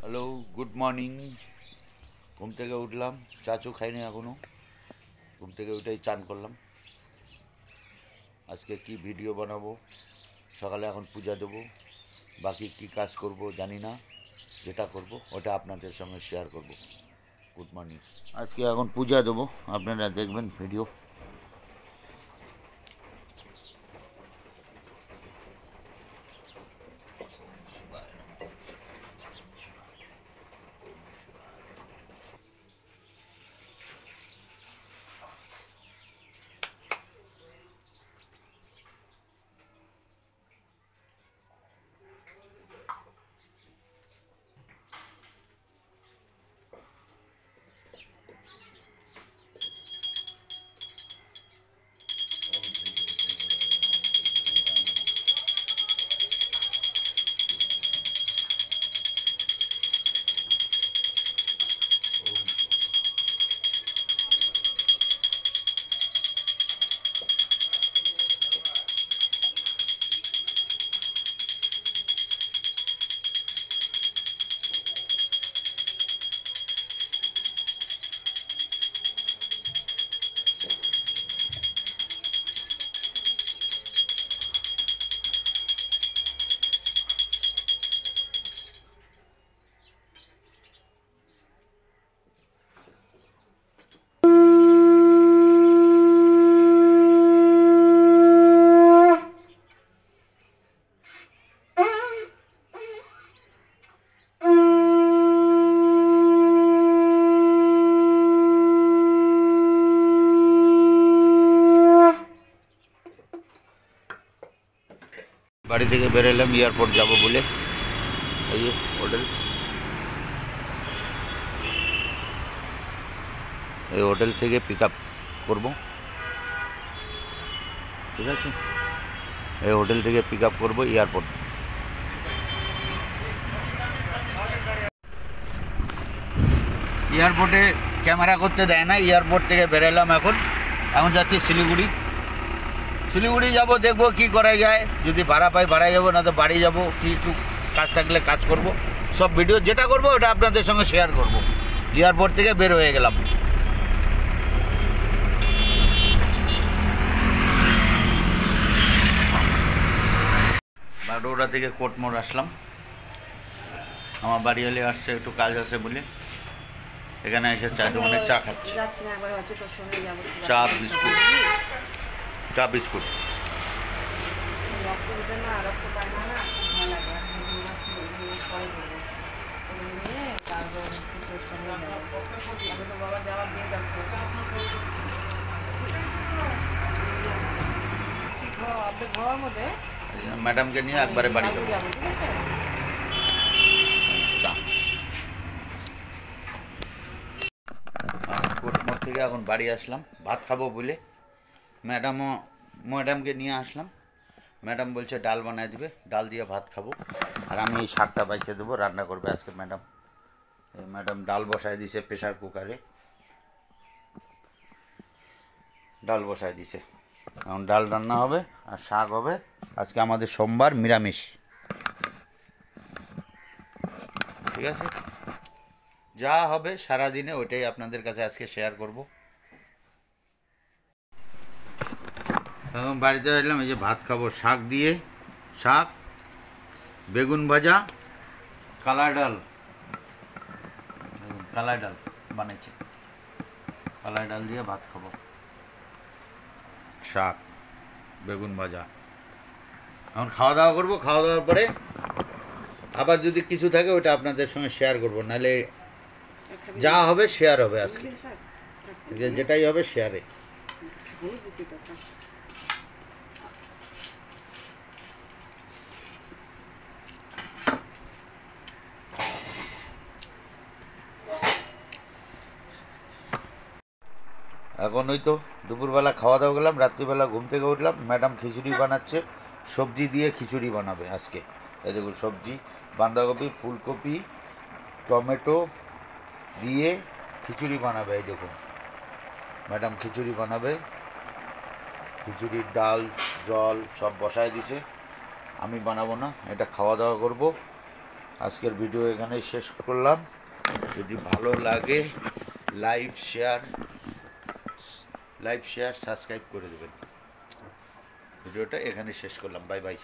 Hello, good morning. ঘুম থেকে উঠলাম, চাচু খাইনি এখনো। ঘুম থেকে উঠেই চান করলাম। আজকে কি ভিডিও বানাবো, সকালে এখন পূজা দেবো, বাকি কি কাজ করব জানি না। যেটা করব ওটা আপনাদের সঙ্গে শেয়ার করব। Good morning. আজকে এখন পূজা দেবো, আপনারা দেখবেন ভিডিও। বাড়ি থেকে বেরোলাম এয়ারপোর্ট যাব বলে। এই যে হোটেল, এই হোটেল থেকে পিক আপ করবো, ঠিক আছে? এই হোটেল থেকে পিক আপ করবো এয়ারপোর্ট। এয়ারপোর্টে ক্যামেরা করতে দেয় না। এয়ারপোর্ট থেকে বেরোলাম, এখন যাচ্ছি শিলিগুড়ি। শিলিগুড়ি যাব, দেখবো কি করা যায়। যদি ভাড়া পাই ভাড়া যাবো, না তো বাড়ি যাবো। কিছু কাজ থাকলে কাজ করব। সব ভিডিও যেটা করব ওটা আপনাদের সঙ্গে শেয়ার করব। এয়ারপোর্ট থেকে বের হয়ে গেলাম। বারোটা থেকে কোটমোড় আসলাম। আমার বাড়িওয়ালি আসছে, একটু কাজ আছে বলে এখানে এসে চা দোকানে চা খাচ্ছি। চা বিস্কুট, চা বিস্কুট। ম্যাডামকে নিয়ে একবারে বাড়ি যাবো। কোটমোড় থেকে এখন বাড়ি আসলাম ভাত খাবো বলে। ম্যাডামকে নিয়ে আসলাম। ম্যাডাম বলছে ডাল বানায় দিবে, ডাল দিয়ে ভাত খাবো। আর আমি এই শাকটা বাইছে দেবো, রান্না করবে আজকে ম্যাডাম। ম্যাডাম ডাল বসায় দিছে প্রেশার কুকারে, ডাল বসায় দিছে। এখন ডাল রান্না হবে আর শাক হবে। আজকে আমাদের সোমবার, নিরামিষ, ঠিক আছে? যা হবে সারাদিনে ওইটাই আপনাদের কাছে আজকে শেয়ার করব। এখন বাড়িতে আসলাম, এই যে ভাত খাবো শাক দিয়ে। শাক, বেগুন ভাজা, কালাই ডাল। কালাই ডাল বানিয়েছে, কালাই ডাল দিয়ে ভাত খাবো। শাক, বেগুন ভাজা। এখন খাওয়া দাওয়া করবো। খাওয়া দাওয়ার পরে আবার যদি কিছু থাকে ওটা আপনাদের সঙ্গে শেয়ার করবো। নাহলে যা হবে শেয়ার হবে আজকে, যেটাই হবে শেয়ারে। এখন ওই তো দুপুরবেলা খাওয়া দাওয়া গেলাম, রাত্রিবেলা ঘুম থেকে উঠলাম। ম্যাডাম খিচুড়ি বানাচ্ছে, সবজি দিয়ে খিচুড়ি বানাবে আজকে। এই দেখুন সবজি, বাঁধাকপি, ফুলকপি, টমেটো দিয়ে খিচুড়ি বানাবে। এই দেখুন ম্যাডাম খিচুড়ি বানাবে। খিচুড়ির ডাল, জল সব বসায় দিছে। আমি বানাবো না, এটা খাওয়া দাওয়া করব। আজকের ভিডিও এখানেই শেষ করলাম। যদি ভালো লাগে লাইক শেয়ার সাবস্ক্রাইব করে দেবেন। ভিডিওটা এখানে শেষ করলাম। Bye bye.